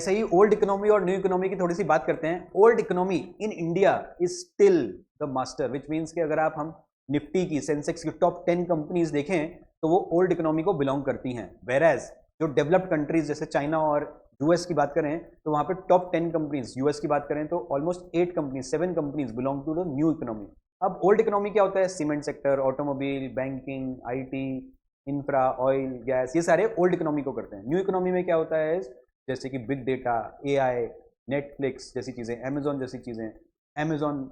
ऐसे ही old economy और new economy की थोड़ी सी बात करते हैं। Old economy in India is still the master, which means कि अगर आप हम निफ्टी की, सेंसेक्स की टॉप 10 कंपनीज देखें तो वो ओल्ड इकोनॉमी को बिलोंग करती हैं। वेराज जो डेवलप्ड कंट्रीज जैसे चाइना और यूएस की बात करें तो वहाँ पे टॉप 10 कंपनीज, यूएस की बात करें तो almost 8 companies, 7 companies belong to the new economy. अब ओल्ड इकोनॉमी क्या होता है? Cement sector, automobile, banking, IT, infra, oil, gas, ये सारे ओल्ड इकोनॉमी को करते हैं। न्यू इकोनॉमी में क्या होता है? जैसे कि बिग डेटा, एआई, नेटफ्लिक्स जैसी चीज़ें, अमेजोन जैसी चीज़ें, अमेजोन,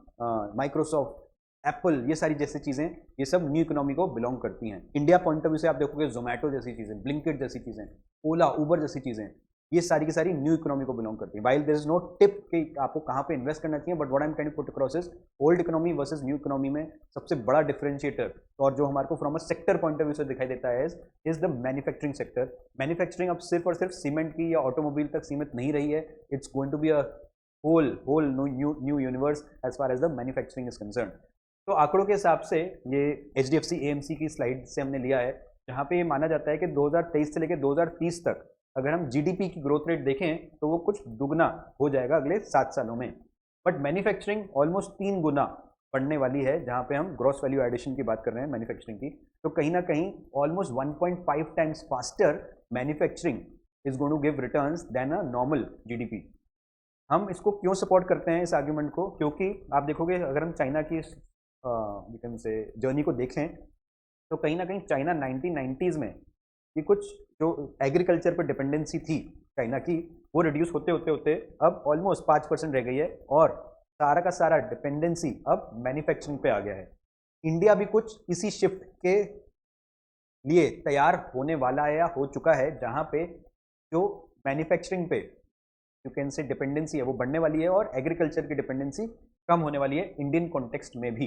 माइक्रोसॉफ्ट, एप्पल, ये सारी जैसी चीज़ें, ये सब न्यू इकोनॉमी को बिलोंग करती हैं। इंडिया पॉइंट ऑफ व्यू से आप देखोगे जोमेटो जैसी चीज़ें, ब्लिंकिट जैसी चीज़ें, ओला, उबर जैसी चीज़ें, ये सारी की सारी न्यू इकोनॉमी को बिलोंग करती है। While there is no tip कि आपको कहाँ पे इन्वेस्ट करना चाहिए, but what I am trying to put across is old economy versus new economy में सबसे बड़ा डिफरेंशिएटर और जो हमारे को from a sector point of view से दिखाई देता है is the manufacturing sector. Manufacturing अब सिर्फ और सिर्फ सीमेंट की या ऑटोमोबाइल तक सीमित नहीं रही है। It's going to be a whole new universe as far as the manufacturing is concern. तो आंकड़ों के हिसाब से ये HDFC AMC की स्लाइड से हमने लिया है, जहाँ पे ये माना जाता है कि 2023 से लेकर 2030 तक अगर हम GDP की ग्रोथ रेट देखें तो वो कुछ दुगना हो जाएगा अगले 7 सालों में। बट मैन्युफैक्चरिंग ऑलमोस्ट 3 गुना बढ़ने वाली है, जहाँ पे हम ग्रॉस वैल्यू एडिशन की बात कर रहे हैं मैन्युफैक्चरिंग की। तो कहीं ना कहीं almost 1.5 times faster manufacturing is going to give returns than a normal GDP। हम इसको क्यों सपोर्ट करते हैं इस आर्ग्यूमेंट को? क्योंकि आप देखोगे अगर हम चाइना की से जर्नी को देखें तो कहीं ना कहीं चाइना 1990s में कि कुछ जो एग्रीकल्चर पर डिपेंडेंसी थी चाइना की, वो रिड्यूस होते होते होते अब ऑलमोस्ट 5% रह गई है और सारा का सारा डिपेंडेंसी अब मैन्युफैक्चरिंग पे आ गया है। इंडिया भी कुछ इसी शिफ्ट के लिए तैयार होने वाला है या हो चुका है, जहाँ पे जो मैन्युफैक्चरिंग पे यू कैन से डिपेंडेंसी है वो बढ़ने वाली है और एग्रीकल्चर की डिपेंडेंसी कम होने वाली है इंडियन कॉन्टेक्स्ट में भी।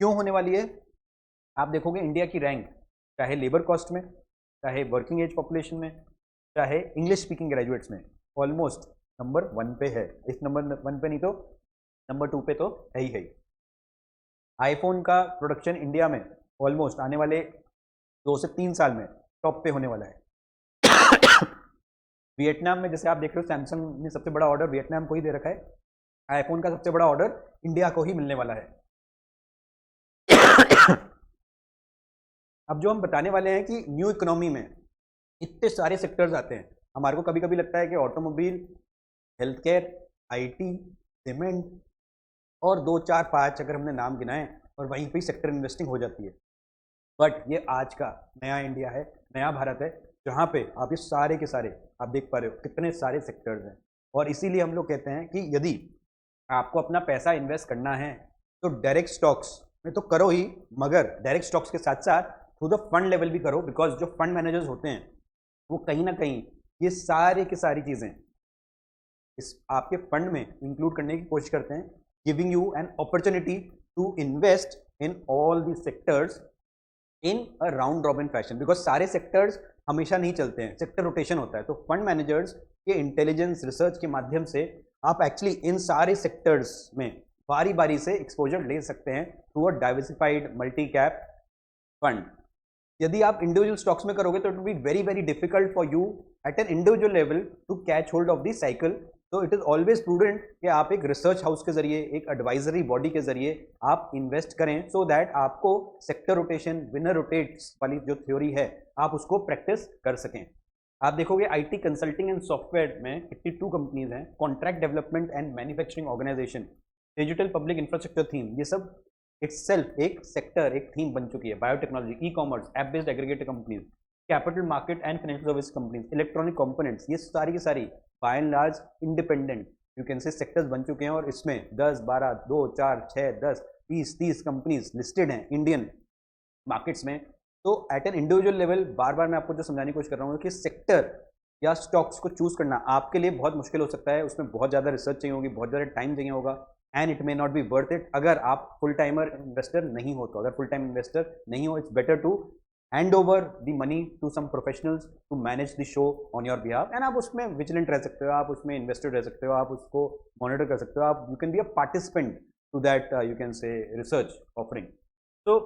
क्यों होने वाली है? आप देखोगे इंडिया की रैंक चाहे लेबर कॉस्ट में, चाहे वर्किंग एज पॉपुलेशन में, चाहे इंग्लिश स्पीकिंग ग्रेजुएट्स में, ऑलमोस्ट नंबर 1 पे है। इस नंबर 1 पे नहीं तो नंबर 2 पे तो है ही है। आईफोन का प्रोडक्शन इंडिया में ऑलमोस्ट आने वाले 2 से 3 साल में टॉप पे होने वाला है। वियतनाम में जैसे आप देख रहे हो सैमसंग ने सबसे बड़ा ऑर्डर वियतनाम को ही दे रखा है, आईफोन का सबसे बड़ा ऑर्डर इंडिया को ही मिलने वाला है। अब जो हम बताने वाले हैं कि न्यू इकोनॉमी में इतने सारे सेक्टर्स आते हैं, हमारे को कभी कभी लगता है कि automobile, health care, IT, cement और 2 4 5 अगर हमने नाम गिनाए और वहीं पे सेक्टर इन्वेस्टिंग हो जाती है। बट ये आज का नया इंडिया है, नया भारत है, जहाँ पे आप ये सारे के सारे आप देख पा रहे हो कितने सारे सेक्टर्स हैं। और इसीलिए हम लोग कहते हैं कि यदि आपको अपना पैसा इन्वेस्ट करना है तो डायरेक्ट स्टॉक्स में तो करो ही, मगर डायरेक्ट स्टॉक्स के साथ साथ थ्रू द फंड लेवल भी करो, बिकॉज जो फंड मैनेजर्स होते हैं वो कहीं ना कहीं ये सारे की सारी चीज़ें इस आपके फंड में इंक्लूड करने की कोशिश करते हैं, giving you an opportunity to invest in all the sectors in a round robin fashion, because सारे सेक्टर्स हमेशा नहीं चलते हैं, सेक्टर रोटेशन होता है। तो फंड मैनेजर्स के इंटेलिजेंस रिसर्च के माध्यम से आप एक्चुअली इन सारे सेक्टर्स में बारी बारी से एक्सपोजर ले सकते हैं through a diversified multi cap fund. यदि आप इंडिविजुअल स्टॉक्स में करोगे तो it will be very very difficult for you at an individual level to catch hold of the cycle. तो इट इज ऑलवेज प्रूडेंट कि आप एक रिसर्च हाउस के जरिए, एक एडवाइजरी बॉडी के जरिए आप इन्वेस्ट करें, सो दैट आपको सेक्टर रोटेशन, विनर रोटेट्स वाली जो थ्योरी है आप उसको प्रैक्टिस कर सकें। आप देखोगे IT कंसल्टिंग एंड सॉफ्टवेयर में 82 कंपनीज हैं, contract development and manufacturing organisation, digital public infrastructure theme, ये सब इटसेल्फ एक सेक्टर, एक थीम बन चुकी है। Biotechnology, e-commerce, app based aggregator companies, capital market and financial service companies, electronic components, ये सारी की सारी by and large independent you can say sectors बन चुके हैं और इसमें 10 12 2 4 6 10 20 30 कंपनीज लिस्टेड हैं इंडियन मार्केट्स में। तो एट एन इंडिविजुअल लेवल बार बार मैं आपको जो समझाने की कोशिश कर रहा हूँ कि सेक्टर या स्टॉक्स को चूज करना आपके लिए बहुत मुश्किल हो सकता है, उसमें बहुत ज़्यादा रिसर्च चाहिए होगी, बहुत ज़्यादा टाइम चाहिए होगा, and it may not be worth it अगर आप फुल टाइमर इन्वेस्टर नहीं हो। तो अगर फुल टाइम इन्वेस्टर नहीं हो, it's better to hand over the money to some professionals to manage the show on your behalf, and आप उसमें विजिलेंट रह सकते हो, आप उसमें इन्वेस्टेड रह सकते हो, आप उसको मॉनिटर कर सकते हो, आप you can be a participant to that you can say research offering. तो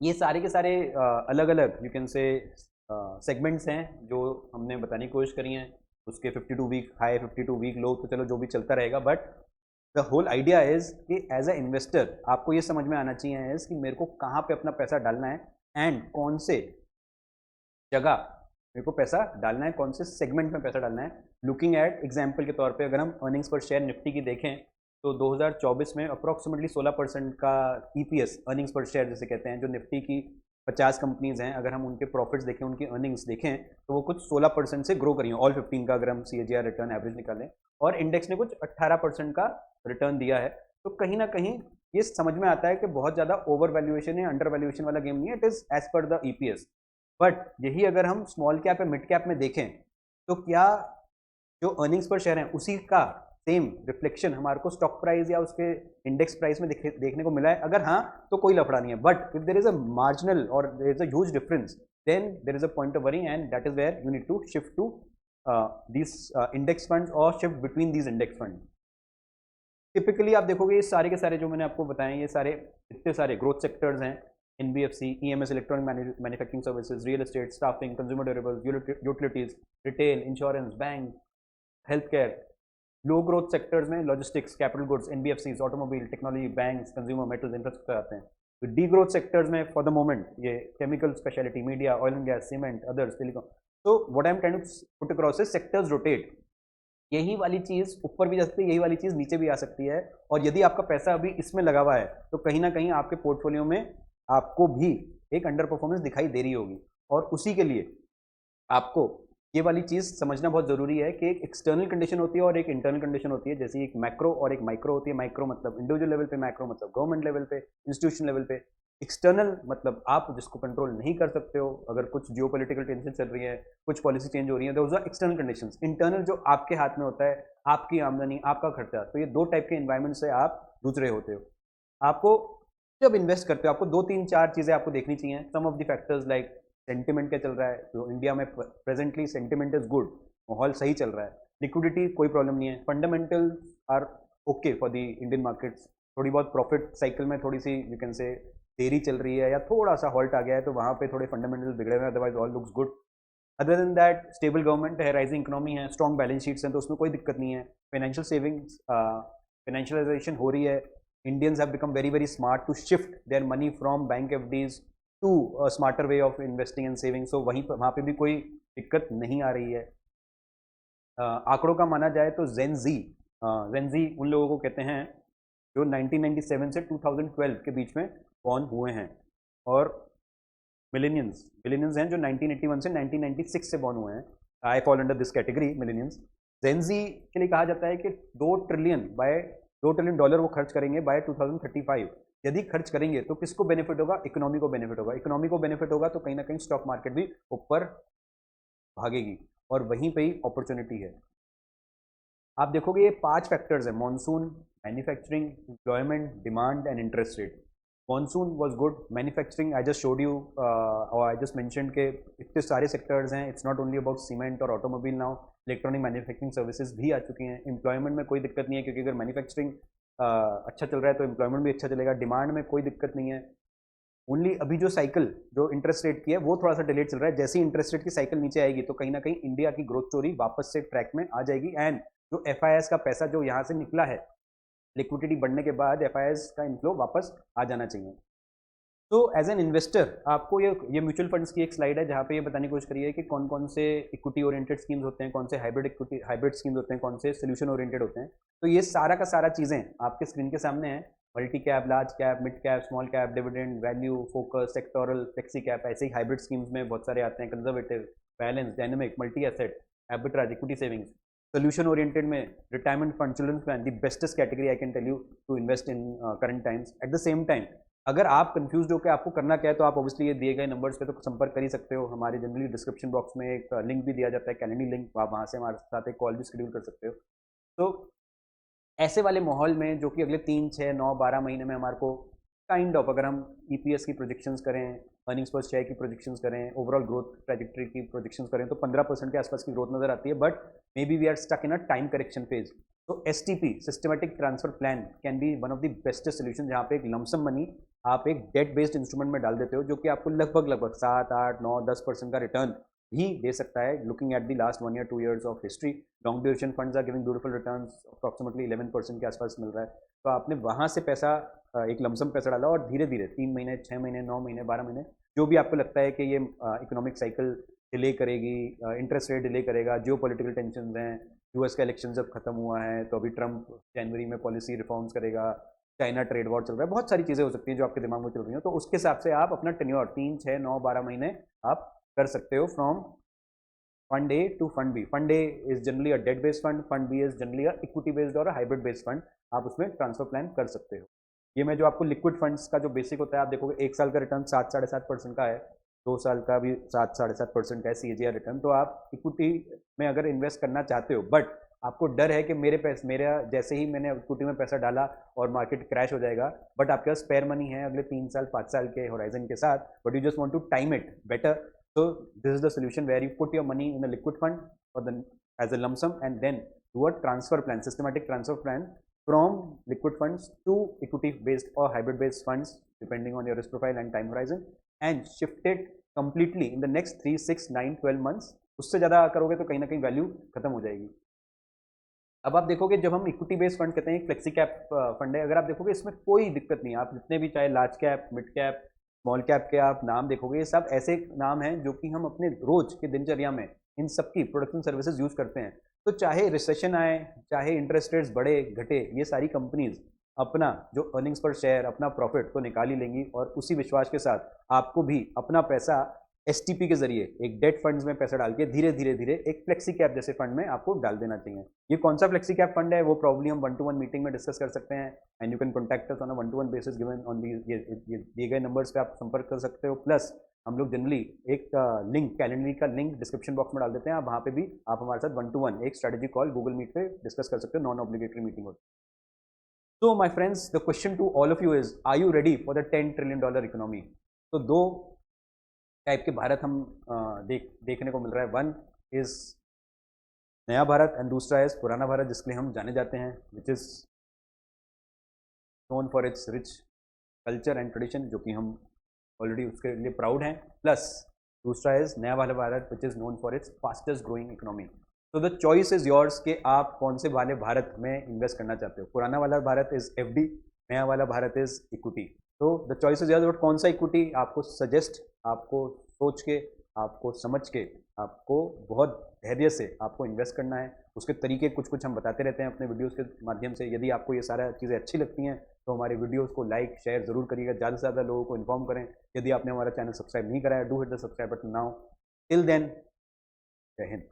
ये सारे के सारे अलग अलग यू कैन से सेगमेंट्स हैं जो हमने बताने की कोशिश करी हैं। उसके 52 वीक हाई 52 वीक लो, तो चलो जो भी चलता रहेगा, but the whole idea is कि एज अ इन्वेस्टर आपको ये समझ में आना चाहिए is कि मेरे को कहाँ पे अपना पैसा डालना है एंड कौन से जगह मेरे को पैसा डालना है, कौन से सेगमेंट में पैसा डालना है। लुकिंग एट एग्जाम्पल के तौर पे अगर हम अर्निंग्स पर शेयर निफ्टी की देखें तो 2024 में अप्रॉक्सीमेटली 16% का ईपीएस अर्निंग्स पर शेयर जिसे कहते हैं, जो निफ्टी की 50 कंपनीज हैं, अगर हम उनके प्रॉफिट्स देखें, उनकी अर्निंग्स देखें, तो वो कुछ 16% से ग्रो करी हैं ऑल 15 का, अगर हम CAGR रिटर्न एवरेज निकालें, और इंडेक्स ने कुछ 18% का रिटर्न दिया है। तो कहीं ना कहीं ये समझ में आता है कि बहुत ज़्यादा ओवर वैल्यूएशन या अंडर वैल्यूएशन वाला गेम नहीं है, it is as per the EPS. But यही अगर हम स्मॉल कैप या मिड कैप में देखें तो क्या जो अर्निंग्स पर शेयर है उसी का सेम रिफ्लेक्शन हमारे को स्टॉक प्राइस या उसके इंडेक्स प्राइस में देखने को मिला है? अगर हाँ तो कोई लफड़ा नहीं है, but if there is a marginal और there is a huge difference, then there is a point of worrying and that is where you need to shift to this index fund और shift between these index fund. Typically आप देखोगे ये सारे के सारे जो मैंने आपको बताए, ये सारे इतने सारे ग्रोथ सेक्टर्स हैं, NBFC, EMS, electronic manufacturing services, real estate, staffing, consumer durables, utilities, retail, insurance, bank, health care. Low growth sectors में logistics, capital goods, NBFCs, automobile, technology, banks, consumer, metals, infrastructure आते हैं। तो de growth sectors में for the moment ये chemical, specialty, media, oil and gas, cement, others, telecom. तो what I am trying to put across is sectors rotate. यही वाली चीज़ ऊपर भी जा सकती है, यही वाली चीज़ नीचे भी आ सकती है, और यदि आपका पैसा अभी इसमें लगा हुआ है तो कहीं ना कहीं आपके पोर्टफोलियो में आपको भी एक अंडर परफॉर्मेंस दिखाई दे रही होगी, और उसी के लिए आपको ये वाली चीज़ समझना बहुत ज़रूरी है कि एक एक्सटर्नल कंडीशन होती है और एक इंटरनल कंडीशन होती है। जैसे एक मैक्रो और एक माइक्रो होती है। माइक्रो मतलब इंडिविजुअल लेवल पे, मैक्रो मतलब गवर्नमेंट लेवल पे, इंस्टीट्यूशन लेवल पे। एक्सटर्नल मतलब आप जिसको कंट्रोल नहीं कर सकते हो, अगर कुछ जियोपॉलिटिकल टेंशन चल रही है, कुछ पॉलिसी चेंज हो रही है, those are external conditions. Internal जो आपके हाथ में होता है, आपकी आमदनी, आपका खर्चा। तो ये दो टाइप के इन्वायरमेंट से आप जूझ रहे होते हो। आपको जब इन्वेस्ट करते हो आपको दो तीन चार चीज़ें आपको देखनी चाहिए। Some of the factors like sentiment क्या चल रहा है, तो इंडिया में प्रेजेंटली सेंटिमेंट इज गुड, माहौल सही चल रहा है। लिक्विडिटी कोई प्रॉब्लम नहीं है। Fundamentals are okay for the Indian markets. थोड़ी बहुत प्रॉफिट साइकिल में थोड़ी सी यू कैन से देरी चल रही है या थोड़ा सा हॉल्ट आ गया है, तो वहाँ पे थोड़े फंडामेंटल बिगड़े हुए हैं, otherwise all looks good. Other than that stable government है, राइजिंग इकोनॉमी है, स्ट्रॉन्ग बैलेंस शीट्स हैं, तो उसमें कोई दिक्कत नहीं है। फाइनेंशियल सेविंग्स, फाइनेंशियलाइजेशन हो रही है। Indians have become very very smart to shift their money from bank FDs to a smarter way of investing and saving. So वहाँ पे भी कोई दिक्कत नहीं आ रही है। आंकड़ों का माना जाए तो जेन जी उन लोगों को कहते हैं जो 1997 से 2012 के बीच में बॉर्न हुए हैं, और मिलेनियंस हैं जो 1981 से 1996 से बॉर्न हुए हैं। I fall under this category millennials. Gen Z के लिए कहा जाता है कि $2 ट्रिलियन वो खर्च करेंगे बाय 2035। यदि खर्च करेंगे तो किसको बेनिफिट होगा? इकोनॉमी को बेनिफिट होगा। इकोनॉमी को बेनिफिट होगा तो कहीं ना कहीं स्टॉक मार्केट भी ऊपर भागेगी, और वहीं पे ही अपॉर्चुनिटी है। आप देखोगे ये 5 फैक्टर्स है: monsoon, manufacturing, employment, demand and interest rate. Monsoon was good, manufacturing I just showed you और आई जस्ट मेंशन के इतने सारे सेक्टर्स हैं। It's not only about cement और automobile, now electronic manufacturing services भी आ चुकी हैं। एम्प्लॉयमेंट में कोई दिक्कत नहीं है, क्योंकि अगर मैन्युफैक्चरिंग अच्छा चल रहा है तो एम्प्लॉयमेंट भी अच्छा चलेगा। डिमांड में कोई दिक्कत नहीं है। ओनली अभी जो साइकिल जो इंटरेस्ट रेट की है वो थोड़ा सा डिलेड चल रहा है। जैसे ही इंटरेस्ट रेट की साइकिल नीचे आएगी तो कहीं ना कहीं इंडिया की ग्रोथ स्टोरी वापस से ट्रैक में आ जाएगी, एंड जो FIS का पैसा जो यहाँ से निकला है, लिक्विडिटी बढ़ने के बाद FIS का इनफ्लो वापस आ जाना चाहिए। तो एज एन इन्वेस्टर आपको ये म्यूचुअल फंड्स की एक स्लाइड है जहाँ पे ये बताने की कोशिश करिए कि कौन कौन से इक्विटी ओरिएंटेड स्कीम्स होते हैं, कौन से हाइब्रिड स्कीम्स होते हैं, कौन से सोल्यूशन ओरिएंटेड होते हैं। तो ये सारा का सारा चीज़ें आपके स्क्रीन के सामने है। Multi cap, large cap, mid cap, small cap, dividend, value, focus, sectoral, flexi cap, ऐसे ही हाइब्रिड स्कीम्स में बहुत सारे आते हैं। Conservative, balance, dynamic, multi asset, arbitrage, equity savings. Solution oriented में retirement fund, children plan, the bestest category I can tell you to invest in current times. At the same time अगर आप confuse हो कि आपको करना क्या है, तो आप ऑब्वियसली ये दिए गए नंबर्स पे तो संपर्क कर ही सकते हो। हमारे जनरली डिस्क्रिप्शन बॉक्स में एक लिंक भी दिया जाता है, कैलेंडर लिंक, आप वहाँ से हमारे साथ एक कॉल भी शेड्यूल कर सकते हो। तो ऐसे वाले माहौल में जो कि अगले 3, 6, 9, 12 महीने में हमारे को काइंड ऑफ, अगर हम EPS की प्रोजेक्शंस करें, अर्निंग्स पर शेयर की प्रोजेक्शंस करें, ओवरऑल ग्रोथ ट्रैजेक्टरी की प्रोजेक्शंस करें, तो 15% के आसपास की ग्रोथ नजर आती है। But may be we are stuck in a time correction phase. तो STP, systematic transfer plan, can be one of the bestest solution, जहाँ पे एक लमसम मनी आप एक डेट बेस्ड इंस्ट्रूमेंट में डाल देते हो, जो कि आपको लगभग 7, 8, 9, 10% का रिटर्न भी दे सकता है. लुकिंग एट द लास्ट 1 या 2 years of history, long duration funds are giving beautiful returns, approximately 11% के आसपास मिल रहा है. तो आपने वहाँ से पैसा एक लमसम पैसा डाला और धीरे धीरे 3 महीने, 6 महीने, 9 महीने, 12 महीने, जो भी आपको लगता है कि ये इकोनॉमिक साइकिल डिले करेगी, इंटरेस्ट रेट डिले करेगा, जियो पॉलिटिकल टेंशन हैं, यूएस का इलेक्शन जब खत्म हुआ है तो अभी ट्रंप जनवरी में पॉलिसी रिफॉर्म्स करेगा, चाइना ट्रेड वॉर चल रहा है, बहुत सारी चीज़ें हो सकती हैं जो आपके दिमाग में चल रही हैं. तो उसके हिसाब से आप अपना टेन्योर 3, 6, 9, 12 महीने आप कर सकते हो from fund A to fund B. Fund A is generally a debt based fund, fund B is generally a equity based और हाइब्रिड बेस्ड फंड. आप उसमें ट्रांसफर प्लान कर सकते हो. ये मैं जो आपको लिक्विड फंड्स का जो बेसिक होता है, आप देखोगे 1 साल का रिटर्न 7-7.5% का है, 2 साल का भी 7-7.5% है CAGR रिटर्न. तो आप इक्विटी में अगर इन्वेस्ट करना चाहते हो, बट आपको डर है कि मेरा जैसे ही मैंने इक्विटी में पैसा डाला और मार्केट क्रैश हो जाएगा, बट आपके पास स्पेयर मनी है अगले 3 साल 5 साल के होराइजन के साथ, but you just want to time it better. So this is the solution where you put your money in a liquid fund or then as a lump sum and then do a transfer plan, systematic transfer plan from liquid funds to equity based or hybrid based funds depending on your risk profile and time horizon, and shift it completely in the next 3, 6, 9, 12 months. उससे ज़्यादा करोगे तो कहीं ना कहीं value खत्म हो जाएगी. अब आप देखोगे जब हम इक्विटी बेस्ड फंड कहते हैं, फ्लेक्सी कैप फंड है, अगर आप देखोगे इसमें कोई दिक्कत नहीं है. आप जितने भी चाहे large cap, mid cap, small cap के आप नाम देखोगे, ये सब ऐसे नाम हैं जो कि हम अपने रोज के दिनचर्या में इन सबकी प्रोडक्ट एंड सर्विसेज यूज करते हैं. तो चाहे रिसेशन आए, चाहे इंटरेस्ट रेट्स बढ़े घटे, ये सारी कंपनीज अपना जो अर्निंग्स पर शेयर, अपना प्रॉफिट तो निकाल ही लेंगी, और उसी विश्वास के साथ आपको भी अपना पैसा STP के जरिए एक डेट फंड्स में पैसा डाल के धीरे धीरे धीरे एक फ्लेक्सी कैप जैसे फंड में आपको डाल देना चाहिए. ये कौन सा फ्लेक्सी कैप फंड है वो प्रॉब्ली हम 1-to-1 मीटिंग में डिस्कस कर सकते हैं, and you can contact us on a 1-to-1 basis given on ये दिए गए नंबर्स पे आप संपर्क कर सकते हो. प्लस हम लोग जनरली एक लिंक, कैलेंडरी का लिंक डिस्क्रिप्शन बॉक्स में डाल देते हैं, आप वहाँ पे भी आप हमारे साथ 1-to-1 एक स्ट्रेटेजी कॉल गूगल मीट पे डिस्कस कर सकते हो, नॉन ऑब्लिगेटरी मीटिंग होती है. So my friends, the question to all of you is, are you ready for the $10 trillion economy? तो दो टाइप के भारत हम देखने को मिल रहा है. वन इज नया भारत एंड दूसरा इज पुराना भारत, जिसके लिए हम जाने जाते हैं, which is known for its rich culture and tradition, जो कि हम ऑलरेडी उसके लिए प्राउड हैं. प्लस दूसरा इज नया वाला Bharat which is known for its fastest growing economy. तो द चॉइस इज योर्स कि आप कौन से वाले भारत में इन्वेस्ट करना चाहते हो. पुराना वाला भारत इज FD, नया वाला भारत इज इक्विटी. तो the choice is yours, but कौन सा इक्विटी आपको सजेस्ट, आपको सोच के, आपको समझ के, आपको बहुत धैर्य से आपको इन्वेस्ट करना है. उसके तरीके कुछ हम बताते रहते हैं अपने वीडियोस के माध्यम से. यदि आपको ये सारा चीज़ें अच्छी लगती हैं तो हमारे वीडियोस को लाइक शेयर ज़रूर करिएगा, ज़्यादा से ज़्यादा लोगों को इन्फॉर्म करें. यदि आपने हमारा चैनल सब्सक्राइब नहीं करा है, do hit the subscribe button now. Till then, जय हिंद.